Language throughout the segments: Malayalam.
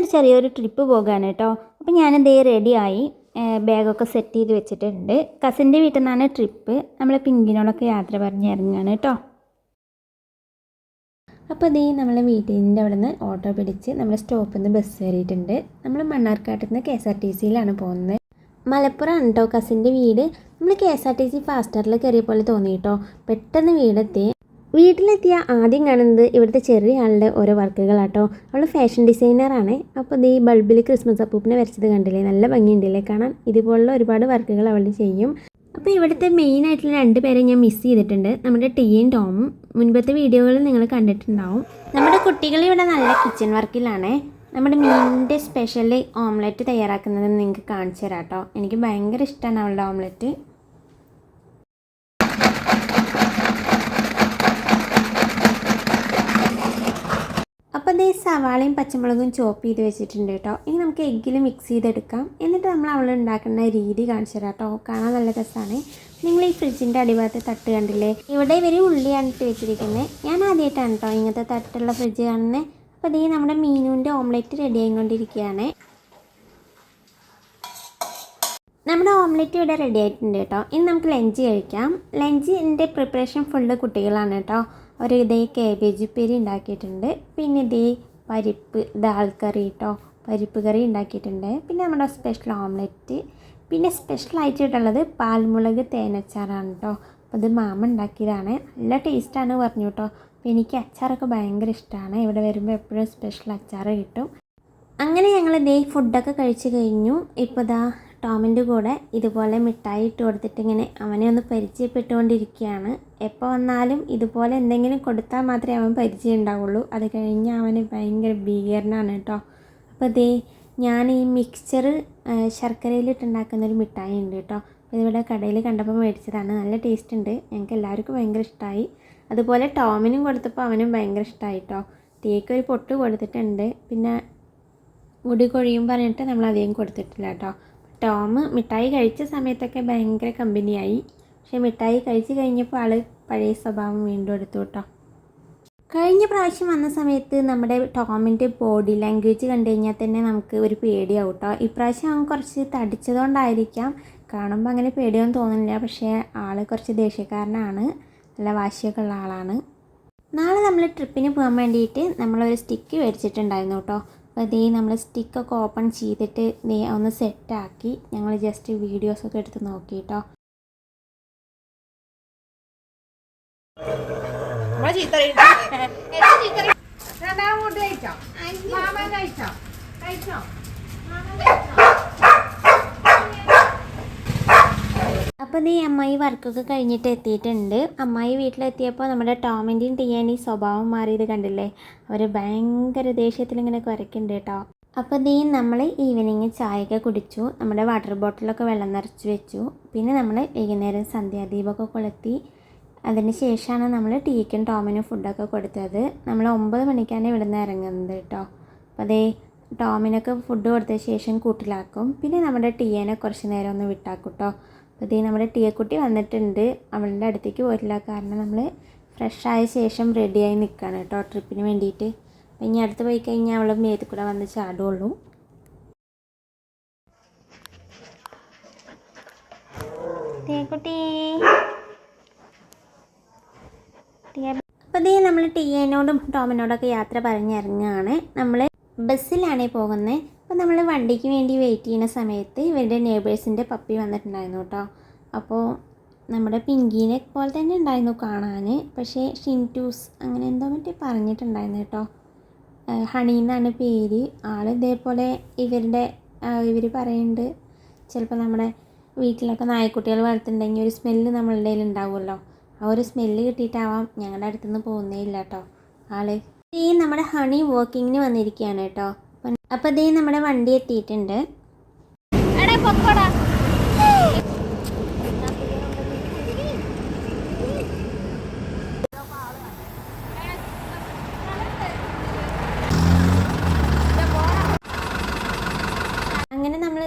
ഇന്നൊരു ചെറിയൊരു ട്രിപ്പ് പോകാണ് കേട്ടോ. അപ്പോൾ ഞാനെന്തേ റെഡിയായി ബാഗൊക്കെ സെറ്റ് ചെയ്ത് വെച്ചിട്ടുണ്ട്. കസിൻ്റെ വീട്ടിൽ നിന്നാണ് ട്രിപ്പ്. നമ്മൾ പിങ്കിനോടൊക്കെ യാത്ര പറഞ്ഞ് ഇറങ്ങുകയാണ് കേട്ടോ. അപ്പോൾ അതേ നമ്മളെ വീട്ടിൻ്റെ അവിടെ നിന്ന് ഓട്ടോ പിടിച്ച് നമ്മൾ സ്റ്റോപ്പിൽ നിന്ന് ബസ് കയറിയിട്ടുണ്ട്. നമ്മൾ മണ്ണാർക്കാട്ടിൽ നിന്ന് KSRTCയിലാണ് പോകുന്നത്. മലപ്പുറമാണ് കേട്ടോ കസിൻ്റെ വീട്. നമ്മൾ KSRTC ഫാസ്റ്ററിൽ കയറിയ പോലെ തോന്നി കേട്ടോ. പെട്ടെന്ന് വീട്ടിലെത്തിയ ആദ്യം കാണുന്നത് ഇവിടുത്തെ ചെറിയ ആളുടെ ഓരോ വർക്കുകളാട്ടോ. അവൾ ഫാഷൻ ഡിസൈനറാണ്. അപ്പോൾ ഈ ബൾബിൽ ക്രിസ്മസ് അപ്പൂപ്പിനെ വരച്ചത് കണ്ടില്ലേ, നല്ല ഭംഗിയുണ്ടല്ലേ കാണാൻ. ഇതുപോലുള്ള ഒരുപാട് വർക്കുകൾ അവൾ ചെയ്യും. അപ്പോൾ ഇവിടുത്തെ മെയിനായിട്ടുള്ള 2 പേരെ ഞാൻ മിസ് ചെയ്തിട്ടുണ്ട്, നമ്മുടെ ടീയും ടോമും. മുൻപത്തെ വീഡിയോകളിൽ നിങ്ങൾ കണ്ടിട്ടുണ്ടാവും. നമ്മുടെ കുട്ടികൾ ഇവിടെ നല്ല കിച്ചൺ വർക്കിലാണ്. നമ്മുടെ മീനിൻ്റെ സ്പെഷ്യൽ ഓംലെറ്റ് തയ്യാറാക്കുന്നത് നിങ്ങൾക്ക് കാണിച്ചു തരാം കേട്ടോ. എനിക്ക് ഭയങ്കര ഇഷ്ടമാണ് അവളുടെ ഓംലെറ്റ്. അപ്പോൾ അതേ സവാളയും പച്ചമുളകും ചോപ്പ് ചെയ്ത് വെച്ചിട്ടുണ്ട് കേട്ടോ. ഇനി നമുക്ക് എഗ്ഗിൽ മിക്സ് ചെയ്തെടുക്കാം. എന്നിട്ട് നമ്മൾ അവൾ ഉണ്ടാക്കുന്ന രീതി കാണിച്ചു തരാം കേട്ടോ. കാണാൻ നല്ല രസമാണ്. നിങ്ങൾ ഈ ഫ്രിഡ്ജിൻ്റെ അടിഭാഗത്ത് തട്ട് കണ്ടില്ലേ, ഇവിടെ ഇവർ ഉള്ളിയാണ് ഇട്ട് വെച്ചിരിക്കുന്നത്. ഞാൻ ആദ്യമായിട്ടാണ് കേട്ടോ ഇങ്ങനത്തെ തട്ടുള്ള ഫ്രിഡ്ജ് കാണുന്നത്. അപ്പോൾ അതേ നമ്മുടെ മീനുവിൻ്റെ ഓംലെറ്റ് റെഡി ആയിക്കൊണ്ടിരിക്കുകയാണ്. നമ്മുടെ ഓംലെറ്റ് ഇവിടെ റെഡി ആയിട്ടുണ്ട് കേട്ടോ. ഇനി നമുക്ക് ലഞ്ച് കഴിക്കാം. ലഞ്ചിൻ്റെ പ്രിപ്പറേഷൻ ഫുള്ള് കുട്ടികളാണ് കേട്ടോ. അവർ ഇതേ കാബേജ് ഉപ്പേരി ഉണ്ടാക്കിയിട്ടുണ്ട്. പിന്നെ ഇതേ പരിപ്പ് ദാൽ കറി കേട്ടോ, പരിപ്പ് കറി ഉണ്ടാക്കിയിട്ടുണ്ട്. പിന്നെ നമ്മുടെ സ്പെഷ്യൽ ഓംലെറ്റ്. പിന്നെ സ്പെഷ്യലായിട്ടുള്ളത് പാൽമുളക് തേനച്ചാറാണ് കേട്ടോ. അപ്പോൾ ഇത് മാമ ഉണ്ടാക്കിയതാണ്. നല്ല ടേസ്റ്റാണ് പറഞ്ഞു കേട്ടോ. അപ്പോൾ എനിക്ക് അച്ചാറൊക്കെ ഭയങ്കര ഇഷ്ടമാണ്. ഇവിടെ വരുമ്പോൾ എപ്പോഴും സ്പെഷ്യൽ അച്ചാർ കിട്ടും. അങ്ങനെ ഞങ്ങൾ ഇതേ ഫുഡൊക്കെ കഴിച്ച് കഴിഞ്ഞു. ഇപ്പോൾ ഇതാ ടോമിൻ്റെ കൂടെ ഇതുപോലെ മിഠായി ഇട്ട് കൊടുത്തിട്ട് ഇങ്ങനെ അവനെ ഒന്ന് പരിചയപ്പെട്ടുകൊണ്ടിരിക്കുകയാണ്. എപ്പോൾ വന്നാലും ഇതുപോലെ എന്തെങ്കിലും കൊടുത്താൽ മാത്രമേ അവൻ പരിചയം ഉണ്ടാവുള്ളൂ. അത് കഴിഞ്ഞ് അവന് ഭയങ്കര ഭീകരനാണ് കേട്ടോ. അപ്പോൾ ഇതേ ഞാൻ ഈ മിക്സ്ചർ ശർക്കരയിലിട്ടുണ്ടാക്കുന്നൊരു മിഠായി ഉണ്ട് കേട്ടോ. ഇതിവിടെ കടയിൽ കണ്ടപ്പോൾ മേടിച്ചതാണ്. നല്ല ടേസ്റ്റ് ഉണ്ട്. ഞങ്ങൾക്ക് എല്ലാവർക്കും ഭയങ്കര ഇഷ്ടമായി. അതുപോലെ ടോമിനും കൊടുത്തപ്പോൾ അവനും ഭയങ്കര ഇഷ്ടമായി കേട്ടോ. ടീക്ക് ഒരു പൊട്ട് കൊടുത്തിട്ടുണ്ട്. പിന്നെ മുടി കൊഴിയും പറഞ്ഞിട്ട് നമ്മൾ അധികം കൊടുത്തിട്ടില്ല കേട്ടോ. ടോം മിഠായി കഴിച്ച സമയത്തൊക്കെ ഭയങ്കര കമ്പനിയായി. പക്ഷേ മിഠായി കഴിച്ച് കഴിഞ്ഞപ്പോൾ ആൾ പഴയ സ്വഭാവം വീണ്ടും എടുത്തു കേട്ടോ. കഴിഞ്ഞ പ്രാവശ്യം വന്ന സമയത്ത് നമ്മുടെ ടോമിൻ്റെ ബോഡി ലാംഗ്വേജ് കണ്ടു കഴിഞ്ഞാൽ തന്നെ നമുക്ക് ഒരു പേടിയാവും കേട്ടോ. ഇപ്രാവശ്യം അവൻ കുറച്ച് തടിച്ചതുകൊണ്ടായിരിക്കാം കാണുമ്പോൾ അങ്ങനെ പേടിയൊന്നും തോന്നുന്നില്ല. പക്ഷേ ആൾ കുറച്ച് ദേഷ്യക്കാരനാണ്, നല്ല വാശിയൊക്കെ ഉള്ള ആളാണ്. നാളെ നമ്മൾ ട്രിപ്പിന് പോകാൻ വേണ്ടിയിട്ട് നമ്മളൊരു സ്റ്റിക്ക് മേടിച്ചിട്ടുണ്ടായിരുന്നു കേട്ടോ. അപ്പോൾ ഇതേ നമ്മൾ സ്റ്റിക്കൊക്കെ ഓപ്പൺ ചെയ്തിട്ട് ഒന്ന് സെറ്റാക്കി ഞങ്ങൾ ജസ്റ്റ് വീഡിയോസൊക്കെ എടുത്ത് നോക്കി കേട്ടോ. അപ്പോൾ ഈ അമ്മായി വർക്കൊക്കെ കഴിഞ്ഞിട്ട് എത്തിയിട്ടുണ്ട്. അമ്മായി വീട്ടിലെത്തിയപ്പോൾ നമ്മുടെ ടോമിൻ്റെയും ടിയാൻ്റെയും സ്വഭാവം മാറിയത് കണ്ടില്ലേ. അവർ ഭയങ്കര ദേഷ്യത്തിലിങ്ങനെ കുരയ്ക്കുന്നുണ്ട് കേട്ടോ. അപ്പോൾ നമ്മൾ ഈവനിങ് ചായയൊക്കെ കുടിച്ചു. നമ്മുടെ വാട്ടർ ബോട്ടിലൊക്കെ വെള്ളം നിറച്ച് വെച്ചു. പിന്നെ നമ്മൾ വൈകുന്നേരം സന്ധ്യാദീപമൊക്കെ കൊളുത്തി. അതിന് ശേഷമാണ് നമ്മൾ ടീക്കും ടോമിനും ഫുഡൊക്കെ കൊടുത്തത്. നമ്മൾ 9 മണിക്കാണ് ഇവിടെ നിന്ന് ഇറങ്ങുന്നത് കേട്ടോ. അപ്പോൾ ടോമിനൊക്കെ ഫുഡ് കൊടുത്ത ശേഷം കൂട്ടിലാക്കും. പിന്നെ നമ്മുടെ ടീയനെ കുറച്ച് നേരം ഒന്ന് വിട്ടാക്കും കേട്ടോ. അപ്പോൾ നമ്മുടെ ടീയക്കുട്ടി വന്നിട്ടുണ്ട്. അവളുടെ അടുത്തേക്ക് പോയിട്ടില്ല, കാരണം നമ്മൾ ഫ്രഷായ ശേഷം റെഡിയായി നിൽക്കുകയാണ് കേട്ടോ ട്രിപ്പിന് വേണ്ടിയിട്ട്. അപ്പോൾ ഇനി അടുത്ത് പോയി കഴിഞ്ഞാൽ അവൾ മേത്ത് കൂടെ വന്ന് ചാടുള്ളൂ. ടീയക്കുട്ടി അപ്പോൾ നമ്മൾ ടീയനോടും ടോമിനോടൊക്കെ യാത്ര പറഞ്ഞിറങ്ങുകയാണ്. നമ്മൾ ബസ്സിലാണ് പോകുന്നത്. അപ്പോൾ നമ്മൾ വണ്ടിക്ക് വേണ്ടി വെയിറ്റ് ചെയ്യുന്ന സമയത്ത് ഇവരുടെ നെയ്ബേഴ്സിൻ്റെ പപ്പി വന്നിട്ടുണ്ടായിരുന്നു കേട്ടോ. അപ്പോൾ നമ്മുടെ പിങ്കീനെ പോലെ തന്നെ ഉണ്ടായിരുന്നു കാണാൻ. പക്ഷേ ഷിൻറ്റൂസ് അങ്ങനെ എന്തോ മറ്റേ പറഞ്ഞിട്ടുണ്ടായിരുന്നു കേട്ടോ. ഹണി എന്നാണ് പേര്. ആൾ ഇതേപോലെ ഇവർ പറയുന്നുണ്ട് ചിലപ്പോൾ നമ്മുടെ വീട്ടിലൊക്കെ നായ്ക്കുട്ടികൾ വളർത്തുന്നുണ്ടെങ്കിൽ ഒരു സ്മെല്ല് നമ്മളുടെ കയ്യിൽ ഉണ്ടാവുമല്ലോ. ആ ഒരു സ്മെല്ല് കിട്ടിയിട്ടാവാം ഞങ്ങളുടെ അടുത്തുനിന്ന് പോകുന്നേ ഇല്ല കേട്ടോ ആൾ. നമ്മുടെ ഹണി വാക്കിങ്ങിന് വന്നിരിക്കുകയാണ് കേട്ടോ. അപ്പോൾ നമ്മുടെ വണ്ടി എത്തിയിട്ടുണ്ട്. അങ്ങനെ നമ്മൾ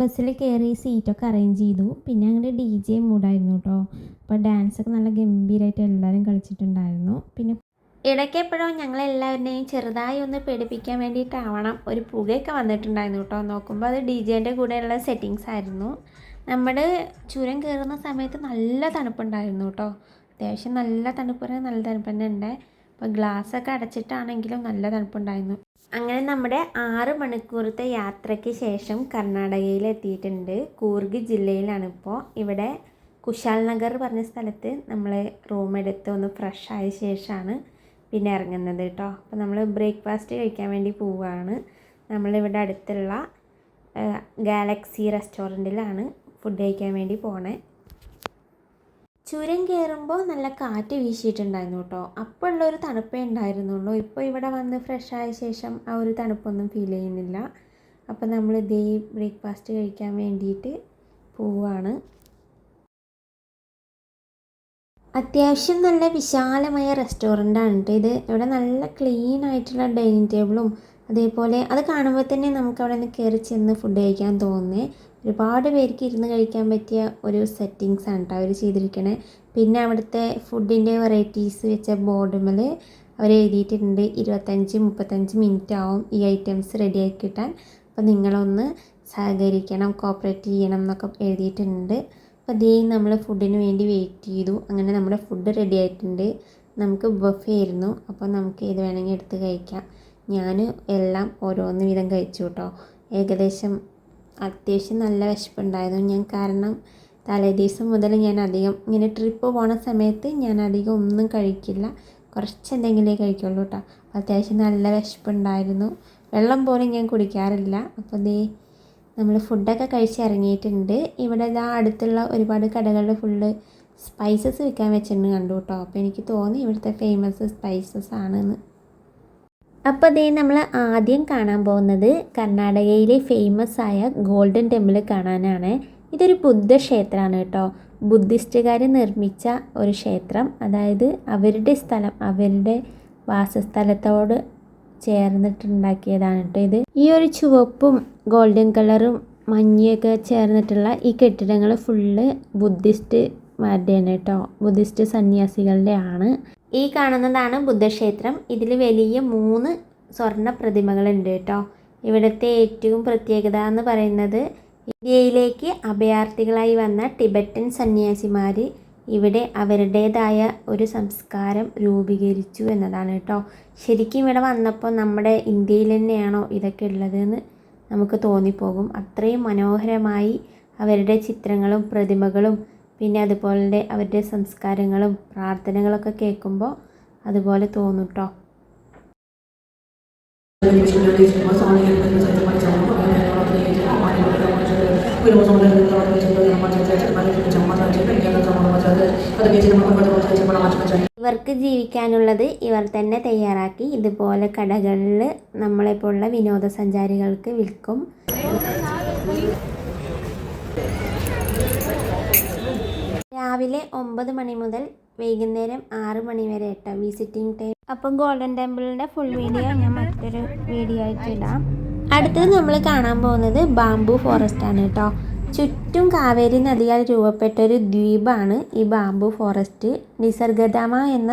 ബസ്സിൽ കയറി സീറ്റൊക്കെ അറേഞ്ച് ചെയ്തു. പിന്നെ അങ്ങനെ DJ മൂഡായിരുന്നു കേട്ടോ. അപ്പോൾ ഡാൻസൊക്കെ നല്ല ഗംഭീരമായിട്ട് എല്ലാവരും കളിച്ചിട്ടുണ്ടായിരുന്നു. പിന്നെ ഇടയ്ക്കെപ്പോഴും ഞങ്ങളെല്ലാവരുടെയും ചെറുതായി ഒന്ന് പേടിപ്പിക്കാൻ വേണ്ടിയിട്ടാവണം ഒരു പുകയൊക്കെ വന്നിട്ടുണ്ടായിരുന്നു കേട്ടോ. നോക്കുമ്പോൾ അത് DJൻ്റെ കൂടെയുള്ള സെറ്റിങ്സ് ആയിരുന്നു. നമ്മുടെ ചുരം കയറുന്ന സമയത്ത് നല്ല തണുപ്പുണ്ടായിരുന്നു കേട്ടോ. അത്യാവശ്യം നല്ല തണുപ്പ്, നല്ല തണുപ്പ് തന്നെ ഉണ്ട്. അപ്പോൾ ഗ്ലാസ്സൊക്കെ അടച്ചിട്ടാണെങ്കിലും നല്ല തണുപ്പുണ്ടായിരുന്നു. അങ്ങനെ നമ്മുടെ 6 മണിക്കൂറത്തെ യാത്രയ്ക്ക് ശേഷം കർണാടകയിൽ എത്തിയിട്ടുണ്ട്. കൂർഗ് ജില്ലയിലാണ് ഇപ്പോൾ. ഇവിടെ കുശാൽ നഗർ പറഞ്ഞ സ്ഥലത്ത് നമ്മൾ റൂം എടുത്ത് ഒന്ന് ഫ്രഷ് ആയ ശേഷമാണ് പിന്നെ ഇറങ്ങുന്നത് കേട്ടോ. അപ്പോൾ നമ്മൾ ബ്രേക്ക്ഫാസ്റ്റ് കഴിക്കാൻ വേണ്ടി പോവുകയാണ്. നമ്മളിവിടെ അടുത്തുള്ള ഗാലക്സി റെസ്റ്റോറൻറ്റിലാണ് ഫുഡ് കഴിക്കാൻ വേണ്ടി പോണേ. ചുരം കയറുമ്പോൾ നല്ല കാറ്റ് വീശിയിട്ടുണ്ടായിരുന്നു കേട്ടോ. അപ്പോൾ ഉള്ളൊരു തണുപ്പേ ഉണ്ടായിരുന്നുള്ളൂ. ഇപ്പോൾ ഇവിടെ വന്ന് ഫ്രഷ് ആയ ശേഷം ആ ഒരു തണുപ്പൊന്നും ഫീൽ ചെയ്യുന്നില്ല. അപ്പോൾ നമ്മൾ ഇതേ ബ്രേക്ക്ഫാസ്റ്റ് കഴിക്കാൻ വേണ്ടിയിട്ട് പോവുകയാണ്. അത്യാവശ്യം നല്ല വിശാലമായ റെസ്റ്റോറൻ്റാണ് കേട്ടോ ഇത്. ഇവിടെ നല്ല ക്ലീൻ ആയിട്ടുള്ള ഡൈനിങ് ടേബിളും അതേപോലെ അത് കാണുമ്പോൾ തന്നെ നമുക്ക് അവിടെ നിന്ന് കയറി ചെന്ന് ഫുഡ് കഴിക്കാൻ തോന്നുന്നേ. ഒരുപാട് പേർക്ക് ഇരുന്ന് കഴിക്കാൻ പറ്റിയ ഒരു സെറ്റിങ്സ് ആണ് കേട്ടോ അവർ ചെയ്തിരിക്കണേ. പിന്നെ അവിടുത്തെ ഫുഡിൻ്റെ വെറൈറ്റീസ് വെച്ച ബോർഡുമേൽ അവർ എഴുതിയിട്ടുണ്ട് 25-35 മിനിറ്റ് ആവും ഈ ഐറ്റംസ് റെഡിയാക്കി കിട്ടാൻ. അപ്പോൾ നിങ്ങളൊന്ന് സഹകരിക്കണം, കോപ്പറേറ്റ് ചെയ്യണം എന്നൊക്കെ എഴുതിയിട്ടുണ്ട്. അപ്പോൾ അതേ നമ്മൾ ഫുഡിന് വേണ്ടി വെയിറ്റ് ചെയ്തു. അങ്ങനെ നമ്മുടെ ഫുഡ് റെഡി ആയിട്ടുണ്ട്. നമുക്ക് ബഫേ ആയിരുന്നു. അപ്പോൾ നമുക്ക് ഏത് വേണമെങ്കിൽ എടുത്ത് കഴിക്കാം. ഞാൻ എല്ലാം ഓരോന്ന് വീതം കഴിച്ചു കേട്ടോ. ഏകദേശം അത്യാവശ്യം നല്ല വിശപ്പുണ്ടായിരുന്നു ഞാൻ. കാരണം തലേദിവസം മുതൽ ഞാൻ അധികം ഇങ്ങനെ ട്രിപ്പ് പോണ സമയത്ത് ഞാൻ അധികം ഒന്നും കഴിക്കില്ല, കുറച്ച് എന്തെങ്കിലേ കഴിക്കുള്ളൂ കേട്ടോ. അത്യാവശ്യം നല്ല വിശപ്പുണ്ടായിരുന്നു. വെള്ളം പോലും ഞാൻ കുടിക്കാറില്ല. അപ്പോൾ ദേ നമ്മൾ ഫുഡൊക്കെ കഴിച്ച് ഇറങ്ങിയിട്ടുണ്ട്. ഇവിടെ അടുത്തുള്ള ഒരുപാട് കടകളിൽ ഫുള്ള് സ്പൈസസ് വിൽക്കാൻ വെച്ചിട്ടുണ്ട് കണ്ടു കേട്ടോ. അപ്പോൾ എനിക്ക് തോന്നി ഇവിടുത്തെ ഫേമസ് സ്പൈസസ് ആണെന്ന്. അപ്പോൾ അതേ നമ്മൾ ആദ്യം കാണാൻ പോകുന്നത് കർണാടകയിലെ ഫേമസ് ആയ ഗോൾഡൻ ടെമ്പിൾ കാണാനാണ്. ഇതൊരു ബുദ്ധ ക്ഷേത്രമാണ് കേട്ടോ. ബുദ്ധിസ്റ്റുകാർ നിർമ്മിച്ച ഒരു ക്ഷേത്രം. അതായത് അവരുടെ സ്ഥലം, അവരുടെ വാസസ്ഥലത്തോട് ചേർന്നിട്ടുണ്ടാക്കിയതാണ് കേട്ടോ ഇത്. ഈ ഒരു ചുവപ്പും ഗോൾഡൻ കളറും മഞ്ഞയൊക്കെ ചേർന്നിട്ടുള്ള ഈ കെട്ടിടങ്ങൾ ഫുള്ള് ബുദ്ധിസ്റ്റുമാരുടെയാണ് കേട്ടോ. ബുദ്ധിസ്റ്റ് സന്യാസികളുടെ ആണ്. ഈ കാണുന്നതാണ് ബുദ്ധക്ഷേത്രം. ഇതിൽ വലിയ 3 സ്വർണ്ണ പ്രതിമകളുണ്ട് കേട്ടോ. ഇവിടുത്തെ ഏറ്റവും പ്രത്യേകത എന്ന് പറയുന്നത് ഇന്ത്യയിലേക്ക് അഭയാർത്ഥികളായി വന്ന ടിബറ്റൻ സന്യാസിമാർ ഇവിടെ അവരുടേതായ ഒരു സംസ്കാരം രൂപീകരിച്ചു എന്നതാണ് കേട്ടോ. ശരിക്കും ഇവിടെ വന്നപ്പോൾ നമ്മുടെ ഇന്ത്യയിൽ തന്നെയാണോ ഇതൊക്കെ ഉള്ളതെന്ന് നമുക്ക് തോന്നിപ്പോകും. അത്രയും മനോഹരമായി അവരുടെ ചിത്രങ്ങളും പ്രതിമകളും പിന്നെ അതുപോലെ അവരുടെ സംസ്കാരങ്ങളും പ്രാർത്ഥനകളൊക്കെ കേൾക്കുമ്പോൾ അതുപോലെ തോന്നും കേട്ടോ. ഇവർക്ക് ജീവിക്കാനുള്ളത് ഇവർ തന്നെ തയ്യാറാക്കി ഇതുപോലെ കടകളിൽ നമ്മളെപ്പോലുള്ള വിനോദസഞ്ചാരികൾക്ക് വിൽക്കും. രാവിലെ 9 മണി മുതൽ വൈകുന്നേരം 6 മണി വരെ കേട്ടോ വിസിറ്റിംഗ് ടൈം. അപ്പം ഗോൾഡൻ ടെമ്പിളിൻ്റെ ഫുൾ വീഡിയോ ഞാൻ മറ്റൊരു വീഡിയോ ആയിട്ട് ഇടാം. അടുത്തത് നമ്മൾ കാണാൻ പോകുന്നത് ബാംബു ഫോറസ്റ്റ് ആണ് കേട്ടോ. ചുറ്റും കാവേരി നദിയാൽ രൂപപ്പെട്ട ഒരു ദ്വീപാണ് ഈ ബാംബു ഫോറസ്റ്റ്. നിസർഗധാമ എന്ന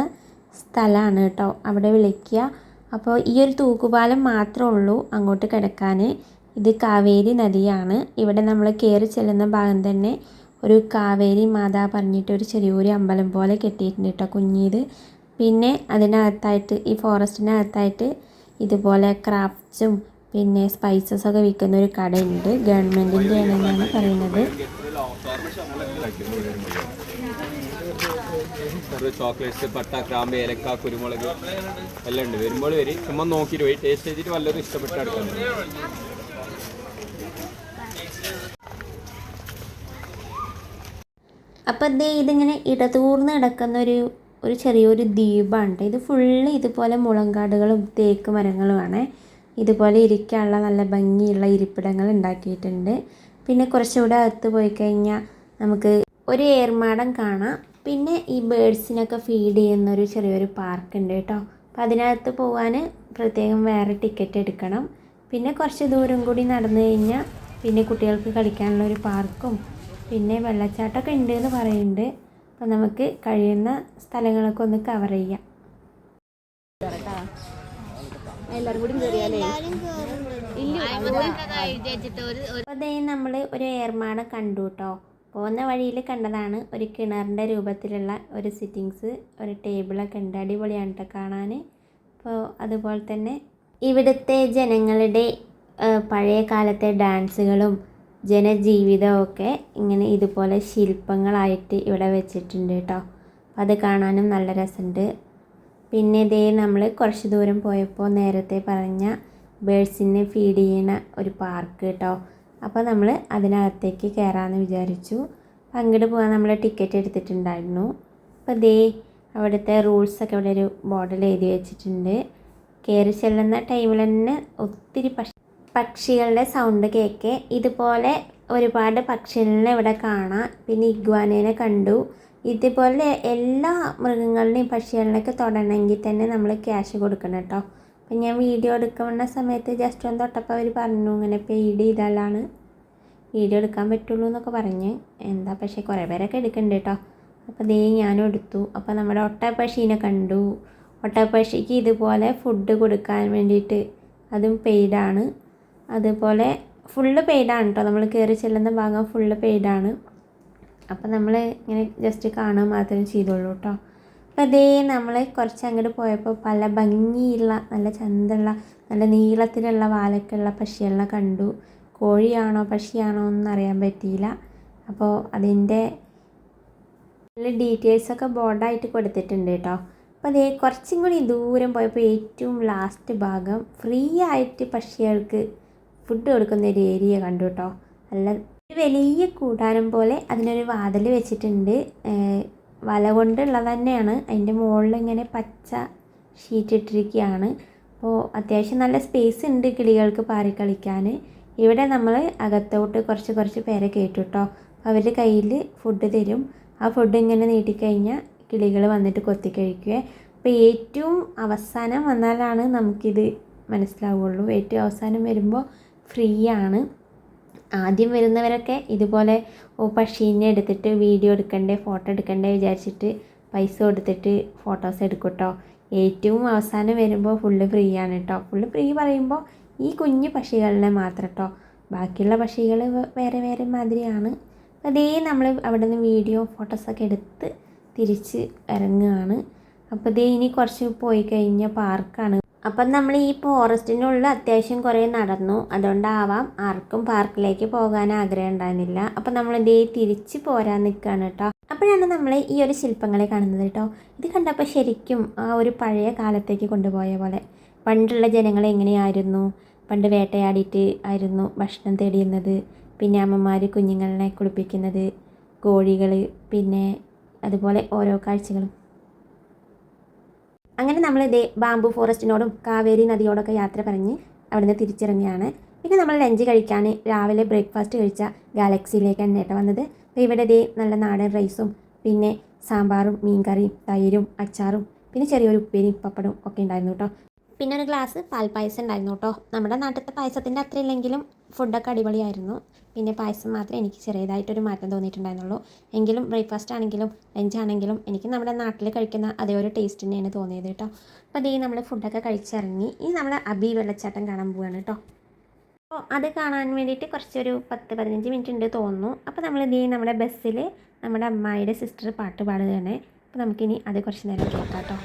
സ്ഥലമാണ് കേട്ടോ അവിടെ വിളിക്കുക. അപ്പോൾ ഈ ഒരു തൂക്കുപാലം മാത്രമേ ഉള്ളൂ അങ്ങോട്ട് കിടക്കാൻ. ഇത് കാവേരി നദിയാണ്. ഇവിടെ നമ്മൾ കയറി ചെല്ലുന്ന ഭാഗം തന്നെ ഒരു കാവേരി മാതാ പറഞ്ഞിട്ട് ഒരു ചെറിയൊരു അമ്പലം പോലെ കെട്ടിയിട്ടുണ്ട് കേട്ടോ, കുഞ്ഞീത്. പിന്നെ അതിനകത്തായിട്ട് ഈ ഫോറസ്റ്റിനകത്തായിട്ട് ഇതുപോലെ ക്രാഫ്റ്റ്സും പിന്നെ സ്പൈസസൊക്കെ വിൽക്കുന്ന ഒരു കടയുണ്ട്. ഗവൺമെൻറ്റിൻ്റെ ആണെന്നാണ് പറയുന്നത്. ചോക്ലേറ്റ്സ്, പട്ട, ഗ്രാമ്പ്, ഏലക്ക, കുരുമുളക് എല്ലാം ഉണ്ട്. വരുമ്പോൾ വരും, ചുമ്മാ നോക്കിയിട്ട് പോയി ടേസ്റ്റ് ചെയ്തിട്ട് വല്ലതും ഇഷ്ടപ്പെട്ട് എടുക്കുന്നത്. അപ്പോൾ ഇതിങ്ങനെ ഇടതൂർന്ന് കിടക്കുന്ന ഒരു ചെറിയൊരു ദ്വീപാണ്. ഇത് ഫുള്ള് ഇതുപോലെ മുളങ്കാടുകളും തേക്ക് മരങ്ങളുമാണ്. ഇതുപോലെ ഇരിക്കാനുള്ള നല്ല ഭംഗിയുള്ള ഇരിപ്പിടങ്ങൾ ഉണ്ടാക്കിയിട്ടുണ്ട്. പിന്നെ കുറച്ചുകൂടെ അകത്ത് പോയി കഴിഞ്ഞാൽ നമുക്ക് ഒരു ഏർമാടം കാണാം. പിന്നെ ഈ ബേഡ്സിനൊക്കെ ഫീഡ് ചെയ്യുന്ന ഒരു ചെറിയൊരു പാർക്ക് ഉണ്ട് കേട്ടോ. അപ്പോൾ അതിനകത്ത് പോകാൻ പ്രത്യേകം വേറെ ടിക്കറ്റ് എടുക്കണം. പിന്നെ കുറച്ച് ദൂരം കൂടി നടന്നു കഴിഞ്ഞാൽ പിന്നെ കുട്ടികൾക്ക് കളിക്കാനുള്ള ഒരു പാർക്കും പിന്നെ വെള്ളച്ചാട്ടമൊക്കെ ഉണ്ട് എന്ന് പറയുന്നുണ്ട്. അപ്പോൾ നമുക്ക് കഴിയുന്ന സ്ഥലങ്ങളൊക്കെ ഒന്ന് കവർ ചെയ്യാം. എല്ലാരും കൂടി കയറിയാലേ അപ്പോൾ അതേ നമ്മൾ ഒരു ഏർമാടം കണ്ടു കേട്ടോ. പോകുന്ന വഴിയിൽ കണ്ടതാണ് ഒരു കിണറിൻ്റെ രൂപത്തിലുള്ള ഒരു സിറ്റിങ്സ്, ഒരു ടേബിളൊക്കെ ഉണ്ട്. അടിപൊളിയാണ് കേട്ടോ കാണാൻ. അപ്പോൾ അതുപോലെ തന്നെ ഇവിടുത്തെ ജനങ്ങളുടെ പഴയ കാലത്തെ ഡാൻസുകളും ജനജീവിതമൊക്കെ ഇങ്ങനെ ഇതുപോലെ ശില്പങ്ങളായിട്ട് ഇവിടെ വെച്ചിട്ടുണ്ട് കേട്ടോ. അത് കാണാനും നല്ല രസമുണ്ട്. പിന്നെ ഇതേ നമ്മൾ കുറച്ച് ദൂരം പോയപ്പോൾ നേരത്തെ പറഞ്ഞ ബേഡ്സിനെ ഫീഡ് ചെയ്യുന്ന ഒരു പാർക്ക് കേട്ടോ. അപ്പോൾ നമ്മൾ അതിനകത്തേക്ക് കയറാമെന്ന് വിചാരിച്ചു. അപ്പം അങ്ങോട്ട് പോകാൻ നമ്മൾ ടിക്കറ്റ് എടുത്തിട്ടുണ്ടായിരുന്നു. അപ്പോൾ ഇതേ അവിടുത്തെ റൂൾസൊക്കെ ഇവിടെ ഒരു ബോർഡിൽ എഴുതി വെച്ചിട്ടുണ്ട്. കയറി ചെല്ലുന്ന ടൈമിൽ തന്നെ ഒത്തിരി പക്ഷികളുടെ സൗണ്ട് കേൾക്കെ. ഇതുപോലെ ഒരുപാട് പക്ഷികളെ ഇവിടെ കാണാം. പിന്നെ ഇഗ്വാനേനെ കണ്ടു. ഇതുപോലെ എല്ലാ മൃഗങ്ങളുടെയും പക്ഷികളിലേക്ക് തൊടണമെങ്കിൽ തന്നെ നമ്മൾ ക്യാഷ് കൊടുക്കണം കേട്ടോ. അപ്പം ഞാൻ വീഡിയോ എടുക്കുന്ന സമയത്ത് ജസ്റ്റ് ഒന്ന് തൊട്ടപ്പോൾ അവർ പറഞ്ഞു ഇങ്ങനെ പെയ്ഡ് ചെയ്താലാണ് വീഡിയോ എടുക്കാൻ പറ്റുള്ളൂ എന്നൊക്കെ പറഞ്ഞ്. എന്താ പക്ഷേ കുറേ പേരൊക്കെ എടുക്കുന്നുണ്ട് കേട്ടോ. അപ്പോൾ ദേ ഞാനും എടുത്തു. അപ്പോൾ നമ്മുടെ ഒട്ടകപ്പക്ഷീനെ കണ്ടു. ഒട്ടകപ്പക്ഷിക്ക് ഇതുപോലെ ഫുഡ് കൊടുക്കാൻ വേണ്ടിയിട്ട് അതും പെയ്ഡാണ്. അതുപോലെ ഫുള്ള് പെയ്ഡാണ് കേട്ടോ. നമ്മൾ കയറി ചെല്ലുന്ന ഭാഗം ഫുള്ള് പെയ്ഡാണ്. അപ്പം നമ്മൾ ഇങ്ങനെ ജസ്റ്റ് കാണുക മാത്രമേ ചെയ്തുള്ളൂ കേട്ടോ. അപ്പോൾ അതേ നമ്മൾ കുറച്ച് അങ്ങോട്ട് പോയപ്പോൾ പല ഭംഗിയുള്ള നല്ല ചന്തമുള്ള നല്ല നീളത്തിലുള്ള വാലൊക്കെയുള്ള പക്ഷികളെ കണ്ടു. കോഴിയാണോ പക്ഷിയാണോ ഒന്നും അറിയാൻ പറ്റിയില്ല. അപ്പോൾ അതിൻ്റെ ഡീറ്റെയിൽസൊക്കെ ബോർഡായിട്ട് കൊടുത്തിട്ടുണ്ട് കേട്ടോ. അപ്പോൾ അതേ കുറച്ചും കൂടി ദൂരം പോയപ്പോൾ ഏറ്റവും ലാസ്റ്റ് ഭാഗം ഫ്രീ ആയിട്ട് പക്ഷികൾക്ക് ഫുഡ് കൊടുക്കുന്ന ഒരു ഏരിയ കണ്ടു കേട്ടോ. നല്ല ഒരു വലിയ കൂടാരം പോലെ അതിനൊരു വാതിൽ വെച്ചിട്ടുണ്ട്. വല കൊണ്ടുള്ളത് തന്നെയാണ്. അതിൻ്റെ മുകളിൽ ഇങ്ങനെ പച്ച ഷീറ്റ് ഇട്ടിരിക്കുകയാണ്. അപ്പോൾ അത്യാവശ്യം നല്ല സ്പേസ് ഉണ്ട് കിളികൾക്ക് പാറി കളിക്കാൻ. ഇവിടെ നമ്മൾ അകത്തോട്ട് കുറച്ച് പേരെ കയറ്റും കേട്ടോ. അവരുടെ കയ്യിൽ ഫുഡ് തരും. ആ ഫുഡ് ഇങ്ങനെ നീട്ടിക്കഴിഞ്ഞാൽ കിളികൾ വന്നിട്ട് കൊത്തി കഴിക്കുക. അപ്പോൾ ഏറ്റവും അവസാനം വന്നാലാണ് നമുക്കിത് മനസ്സിലാവുള്ളൂ. ഏറ്റവും അവസാനം വരുമ്പോൾ ഫ്രീ ആണ്. ആദ്യം വരുന്നവരൊക്കെ ഇതുപോലെ പക്ഷീനെ എടുത്തിട്ട് വീഡിയോ എടുക്കണ്ടേ ഫോട്ടോ എടുക്കണ്ടേ വിചാരിച്ചിട്ട് പൈസ കൊടുത്തിട്ട് ഫോട്ടോസ് എടുക്കും കേട്ടോ. ഏറ്റവും അവസാനം വരുമ്പോൾ ഫുള്ള് ഫ്രീ ആണ് കേട്ടോ. ഫുള്ള് ഫ്രീ പറയുമ്പോൾ ഈ കുഞ്ഞു പക്ഷികളിനെ മാത്രം കേട്ടോ. ബാക്കിയുള്ള പക്ഷികൾ വേറെ വേറെ മാതിരിയാണ്. അതേ നമ്മൾ അവിടെ നിന്ന് വീഡിയോ ഫോട്ടോസൊക്കെ എടുത്ത് തിരിച്ച് ഇറങ്ങുകയാണ്. അപ്പോൾ ഇതേ ഇനി കുറച്ച് പോയി കഴിഞ്ഞ പാർക്കാണ്. അപ്പം നമ്മൾ ഈ ഫോറസ്റ്റിനുള്ളിൽ അത്യാവശ്യം കുറേ നടന്നു. അതുകൊണ്ടാവാം ആർക്കും പാർക്കിലേക്ക് പോകാൻ ആഗ്രഹം ഉണ്ടായിരുന്നില്ല. അപ്പം നമ്മളിതേ തിരിച്ച് പോരാൻ നിൽക്കുകയാണ് കേട്ടോ. അപ്പോഴാണ് നമ്മൾ ഈ ഒരു ശില്പങ്ങളെ കാണുന്നത് കേട്ടോ. ഇത് കണ്ടപ്പോൾ ശരിക്കും ആ ഒരു പഴയ കാലത്തേക്ക് കൊണ്ടുപോയ പോലെ പണ്ടുള്ള ജനങ്ങൾ എങ്ങനെയായിരുന്നു, പണ്ട് വേട്ടയാടിയിട്ട് ആയിരുന്നു ഭക്ഷണം തേടിയുന്നത്. പിന്നെ അമ്മമാർ കുഞ്ഞുങ്ങളെ കുളിപ്പിക്കുന്നത്, കോഴികൾ, പിന്നെ അതുപോലെ ഓരോ കാഴ്ചകളും. അങ്ങനെ നമ്മൾ ഇതേ ബാംബു ഫോറസ്റ്റിനോടും കാവേരി നദിയോടൊക്കെ യാത്ര പറഞ്ഞ് അവിടുന്ന് തിരിച്ചിറങ്ങിയാണ്. പിന്നെ നമ്മൾ ലഞ്ച് കഴിക്കാൻ രാവിലെ ബ്രേക്ക്ഫാസ്റ്റ് കഴിച്ച ഗാലക്സിയിലേക്കാണ് കേട്ടോ വന്നത്. അപ്പോൾ ഇവിടെ ഇതേ നല്ല നാടൻ റൈസും പിന്നെ സാമ്പാറും മീൻകറിയും തൈരും അച്ചാറും പിന്നെ ചെറിയൊരു ഉപ്പേരിയും പപ്പടവും ഒക്കെ ഉണ്ടായിരുന്നു കേട്ടോ. പിന്നെ ഒരു ഗ്ലാസ് പാൽപ്പായസം ഉണ്ടായിരുന്നു കേട്ടോ. നമ്മുടെ നാട്ടിലത്തെ പായസത്തിൻ്റെ അത്ര ഇല്ലെങ്കിലും ഫുഡൊക്കെ അടിപൊളിയായിരുന്നു. പിന്നെ പായസം മാത്രമേ എനിക്ക് ചെറിയതായിട്ടൊരു മാറ്റം തോന്നിയിട്ടുണ്ടായിരുന്നുള്ളൂ. എങ്കിലും ബ്രേക്ക്ഫാസ്റ്റ് ആണെങ്കിലും ലഞ്ചാണെങ്കിലും എനിക്ക് നമ്മുടെ നാട്ടിൽ കഴിക്കുന്ന അതേ ഒരു ടേസ്റ്റ് തന്നെയാണ് തോന്നിയത് കേട്ടോ. അപ്പോൾ അതേ നമ്മൾ ഫുഡൊക്കെ കഴിച്ചിറങ്ങി. ഇനി നമ്മൾ അബി വെള്ളച്ചാട്ടം കാണാൻ പോവുകയാണ് കേട്ടോ. അപ്പോൾ അത് കാണാൻ വേണ്ടിയിട്ട് കുറച്ചൊരു 10-15 മിനിറ്റ് ഉണ്ട് തോന്നുന്നു. അപ്പോൾ നമ്മൾ ഇതേ നമ്മുടെ ബസ്സിൽ നമ്മുടെ അമ്മായിയുടെ സിസ്റ്റർ പാട്ട് പാടുകയാണ്. അപ്പോൾ നമുക്കിനി അത് കുറച്ച് നേരം കേൾക്കാം കേട്ടോ.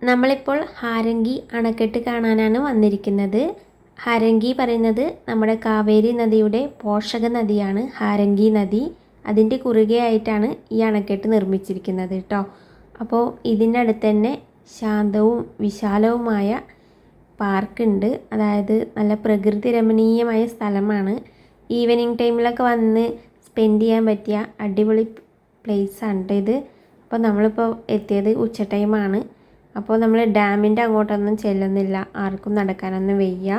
നമ്മളിപ്പോൾ ഹാരംഗി അണക്കെട്ട് കാണാനാണ് വന്നിരിക്കുന്നത്. ഹാരംഗി പറയുന്നത് നമ്മുടെ കാവേരി നദിയുടെ പോഷക നദിയാണ് ഹാരംഗി നദി. അതിൻ്റെ കുറുകെയായിട്ടാണ് ഈ അണക്കെട്ട് നിർമ്മിച്ചിരിക്കുന്നത് കേട്ടോ. അപ്പോൾ ഇതിനടുത്ത് തന്നെ ശാന്തവും വിശാലവുമായ പാർക്കുണ്ട്. അതായത് നല്ല പ്രകൃതി രമണീയമായ സ്ഥലമാണ്. ഈവനിങ് ടൈമിലൊക്കെ വന്ന് സ്പെൻഡ് ചെയ്യാൻ പറ്റിയ അടിപൊളി പ്ലേസാണ് ഇത്. അപ്പോൾ നമ്മളിപ്പോൾ എത്തിയത് ഉച്ച ടൈമാണ്. അപ്പോൾ നമ്മൾ ഡാമിൻ്റെ അങ്ങോട്ടൊന്നും ചെല്ലുന്നില്ല, ആർക്കും നടക്കാനൊന്നും വയ്യ.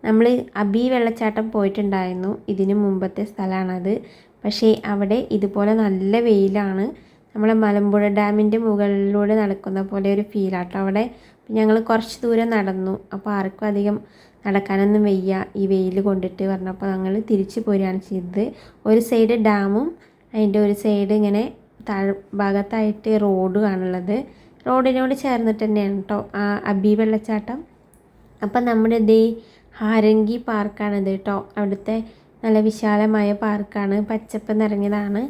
നമ്മൾ അബി വെള്ളച്ചാട്ടം പോയിട്ടുണ്ടായിരുന്നു, ഇതിന് മുമ്പത്തെ സ്ഥലമാണത്. പക്ഷേ അവിടെ ഇതുപോലെ നല്ല വെയിലാണ്. നമ്മളെ മലമ്പുഴ ഡാമിൻ്റെ മുകളിലൂടെ നടക്കുന്ന പോലെ ഒരു ഫീലാട്ടോ അവിടെ. ഞങ്ങൾ കുറച്ച് ദൂരം നടന്നു, അപ്പോൾ ആർക്കും അധികം നടക്കാനൊന്നും വയ്യ ഈ വെയിൽ കൊണ്ടിട്ട് പറഞ്ഞപ്പോൾ ഞങ്ങൾ തിരിച്ചു പോരുകയാണ് ചെയ്തത്. ഒരു സൈഡ് ഡാമും അതിൻ്റെ ഒരു സൈഡ് ഇങ്ങനെ ഭാഗത്തായിട്ട് റോഡുമാണുള്ളത്. റോഡിനോട് ചേർന്നിട്ട് തന്നെയാണ് കേട്ടോ ആ അബി വെള്ളച്ചാട്ടം. അപ്പം നമ്മുടെ ഹാരംഗി പാർക്കാണിത് കേട്ടോ. അവിടുത്തെ നല്ല വിശാലമായ പാർക്കാണ്, പച്ചപ്പ് നിറഞ്ഞതാണ്.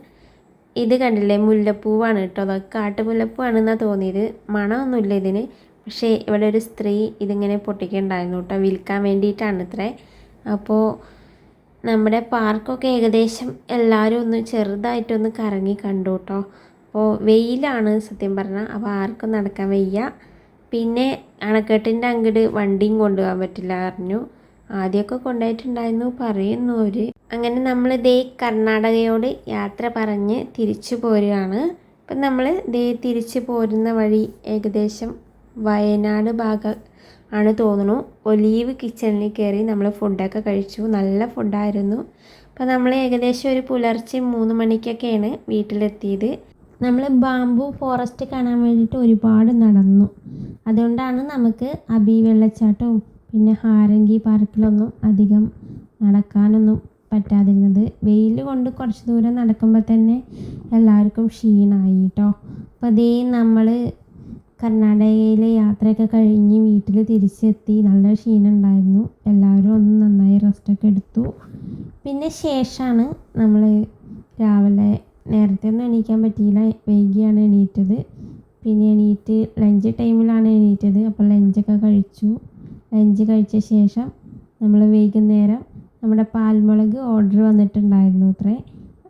ഇത് കണ്ടില്ലേ, മുല്ലപ്പൂവാണ് കേട്ടോ. അതൊക്കെ കാട്ടുമുല്ലപ്പൂവാണെന്നാണ് തോന്നിയത്. മണമൊന്നുമില്ല ഇതിന്. പക്ഷേ ഇവിടെ ഒരു സ്ത്രീ ഇതിങ്ങനെ പൊട്ടിക്കുന്നുണ്ടായിരുന്നു കേട്ടോ, വിൽക്കാൻ വേണ്ടിയിട്ടാണ് ഇത്രേ. അപ്പോൾ നമ്മുടെ പാർക്കൊക്കെ ഏകദേശം എല്ലാവരും ഒന്ന് ചെറുതായിട്ടൊന്ന് കറങ്ങി കണ്ടു കേട്ടോ. അപ്പോൾ വെയിലാണ് സത്യം പറഞ്ഞാൽ, അപ്പോൾ ആർക്കും നടക്കാൻ വയ്യ. പിന്നെ അണക്കെട്ടിൻ്റെ അങ്ങോട്ട് വണ്ടിയും കൊണ്ടുപോകാൻ പറ്റില്ല പറഞ്ഞു. ആദ്യമൊക്കെ കൊണ്ടുപോയിട്ടുണ്ടായിരുന്നു പറയുന്നു അവർ. അങ്ങനെ നമ്മൾ കർണാടകയോട് യാത്ര പറഞ്ഞ് തിരിച്ചു പോരുകയാണ്. അപ്പം നമ്മൾ തിരിച്ചു പോരുന്ന വഴി ഏകദേശം വയനാട് ഭാഗം ആണ് തോന്നുന്നു. ഒലീവ് കിച്ചണിൽ കയറി നമ്മൾ ഫുഡൊക്കെ കഴിച്ചു. നല്ല ഫുഡായിരുന്നു. അപ്പോൾ നമ്മൾ ഏകദേശം ഒരു പുലർച്ചെ 3 മണിക്കൊക്കെയാണ് വീട്ടിലെത്തിയത്. നമ്മൾ ബാംബു ഫോറസ്റ്റ് കാണാൻ വേണ്ടിയിട്ട് ഒരുപാട് നടന്നു. അതുകൊണ്ടാണ് നമുക്ക് അബി വെള്ളച്ചാട്ടവും പിന്നെ ഹാരംഗി പാർക്കിലൊന്നും അധികം നടക്കാനൊന്നും പറ്റാതിരുന്നത്. വെയിൽ കൊണ്ട് കുറച്ച് ദൂരം നടക്കുമ്പോൾ തന്നെ എല്ലാവർക്കും ക്ഷീണമായി കേട്ടോ. അപ്പോൾ നമ്മൾ കർണാടകയിലെ യാത്രയൊക്കെ കഴിഞ്ഞ് വീട്ടിൽ തിരിച്ചെത്തി. നല്ല ക്ഷീണം ഉണ്ടായിരുന്നു. എല്ലാവരും ഒന്ന് നന്നായി റെസ്റ്റൊക്കെ എടുത്തു. പിന്നെ ശേഷമാണ് നമ്മൾ രാവിലെ നേരത്തെ ഒന്നും എണീക്കാൻ പറ്റിയില്ല, വൈകിയാണ് എണീറ്റത്. പിന്നെ എണീറ്റ് ലഞ്ച് ടൈമിലാണ് എണീറ്റത്. അപ്പോൾ ലഞ്ചൊക്കെ കഴിച്ചു. ലഞ്ച് കഴിച്ച ശേഷം നമ്മൾ വൈകുന്നേരം നമ്മുടെ പാൽമുളക് ഓർഡർ വന്നിട്ടുണ്ടായിരുന്നു അത്രേ.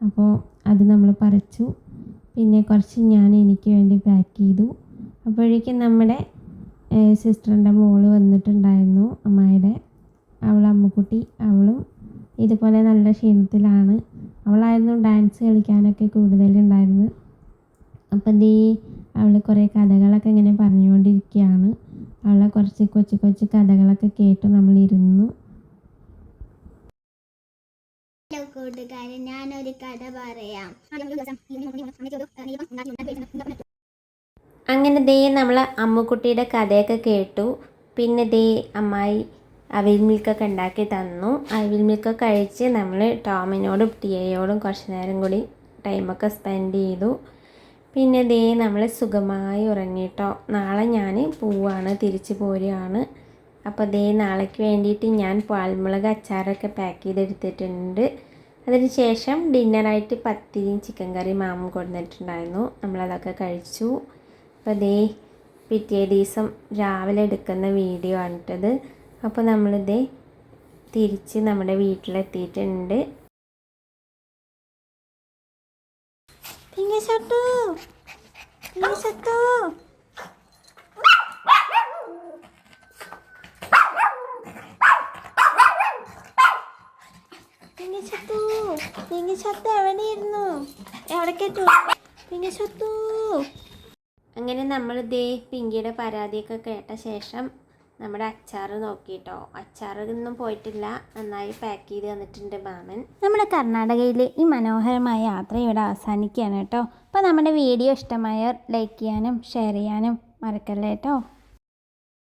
അപ്പോൾ അത് നമ്മൾ പറിച്ചു. പിന്നെ കുറച്ച് ഞാൻ എനിക്ക് വേണ്ടി പാക്ക് ചെയ്തു. അപ്പോഴേക്കും നമ്മുടെ സിസ്റ്ററിൻ്റെ മോള് വന്നിട്ടുണ്ടായിരുന്നു, അമ്മായിയുടെ. അമ്മുക്കുട്ടി, അവളും ഇതുപോലെ നല്ല ക്ഷീണത്തിലാണ്. അവളായിരുന്നു ഡാൻസ് കളിക്കാനൊക്കെ കൂടുതലുണ്ടായിരുന്നു. അപ്പം അവൾ കുറേ കഥകളൊക്കെ ഇങ്ങനെ പറഞ്ഞുകൊണ്ടിരിക്കുകയാണ്. അവളെ കുറച്ച് കൊച്ചു കഥകളൊക്കെ കേട്ട് നമ്മളിരുന്നു. ഹലോ കൂട്ടുകാരെ, ഞാനൊരു കഥ പറയാം. അങ്ങനെ നമ്മൾ അമ്മുക്കുട്ടിയുടെ കഥയൊക്കെ കേട്ടു. പിന്നെ അമ്മായി അവിൽ മിൽക്കൊക്കെ ഉണ്ടാക്കി തന്നു. അവിൽ മിൽക്കൊക്കെ കഴിച്ച് നമ്മൾ ടോമിനോടും ടിയയോടും കുറച്ച് നേരം കൂടി ടൈമൊക്കെ സ്പെൻഡ് ചെയ്തു. പിന്നെ നമ്മൾ സുഖമായി ഉറങ്ങിട്ടോ. നാളെ ഞാൻ പോവാണ്, തിരിച്ച് പോരുകയാണ്. അപ്പോൾ നാളേക്ക് വേണ്ടിയിട്ട് ഞാൻ പാൽമുളക് അച്ചാറൊക്കെ പാക്ക് ചെയ്തെടുത്തിട്ടുണ്ട്. അതിന് ശേഷം ഡിന്നറായിട്ട് പത്തിരിയും ചിക്കൻ കറിയും മാമും കൊടുത്തിട്ടുണ്ടായിരുന്നു. നമ്മളതൊക്കെ കഴിച്ചു. അപ്പോൾ പിറ്റേ ദിവസം രാവിലെ എടുക്കുന്ന വീഡിയോ ആണിട്ടത്. അപ്പോൾ തിരിച്ച് നമ്മുടെ വീട്ടിലെത്തിയിട്ടുണ്ട്. എവിടെയിരുന്നു? എവിടെ കേട്ടു? അങ്ങനെ നമ്മൾ പിങ്കിയുടെ പരാതിയൊക്കെ കേട്ട ശേഷം നമ്മുടെ അച്ചാർ നോക്കിയിട്ടോ. അച്ചാറൊന്നും പോയിട്ടില്ല, നന്നായി പാക്ക് ചെയ്ത് തന്നിട്ടുണ്ട് മാമൻ. നമ്മുടെ കർണാടകയിലെ ഈ മനോഹരമായ യാത്ര ഇവിടെ അവസാനിക്കുകയാണ് കേട്ടോ. അപ്പോൾ നമ്മുടെ വീഡിയോ ഇഷ്ടമായവർ ലൈക്ക് ചെയ്യാനും ഷെയർ ചെയ്യാനും മറക്കല്ലേ കേട്ടോ.